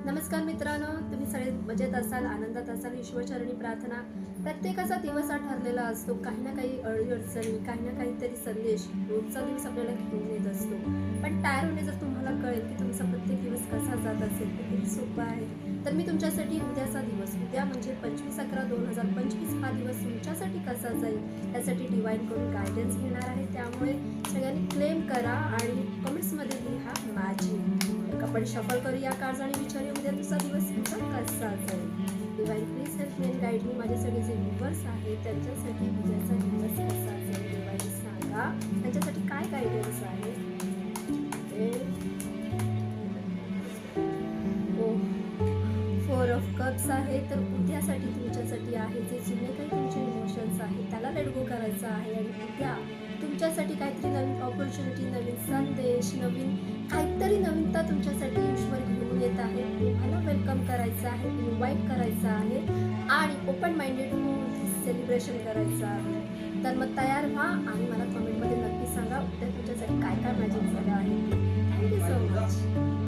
नमस्कार मित्रांनो, तुम्ही सगळे मजेत असाल, आनंदात असाल. ईश्वरचरणी प्रार्थना. प्रत्येकाचा दिवस हा ठरलेला असतो. काही ना काही अडचणी, काही ना काहीतरी संदेश रोजचा दिवस आपल्याला घेऊन येत असतो. पण तयार होणे जर तुम्हाला कळेल की तुमचा प्रत्येक दिवस कसा जात असेल तर किती सोपं आहे. तर मी तुमच्यासाठी उद्याचा दिवस, उद्या म्हणजे 25/11/2025 हा दिवस तुमच्यासाठी कसा जाईल यासाठी डिवाईन कडून गायडन्स घेणार आहे. त्यामुळे सगळ्यांनी क्लेम करा आणि कमेंट्समध्ये लिहा मॅजिक. आपण शफल करूया कार्ड्स आणि विचारूया उद्या तुझा दिवस तुमचा कसा जाईल. Divine please help me and guide मी. माझे सगळे जे व्ह्यूअर्स आहेत त्यांच्यासाठी उद्याचा दिवस कसा जाईल डिवाईन सांगा. त्यांच्यासाठी काय गायडन्स आहे. फोर ऑफ कप्स आहे. तर उद्यासाठी तुमच्यासाठी आहे जे जुने काही तुमचे इमोशन्स आहेत त्याला लेट गो करायचं आहे. आणि उद्या तुमच्यासाठी काहीतरी नवीन ऑपॉर्च्युनिटी, नवीन संदेश, नवीन काहीतरी नवीनता तुमच्यासाठी ईश्वर घेऊन येत आहे. तुम्हाला वेलकम करायचं आहे, इन्व्हाइट करायचं आहे आणि ओपन माइंडेड होऊन सेलिब्रेशन करायचं आहे. तर मग तयार व्हा आणि मला कमेंटमध्ये नक्की सांगा उद्या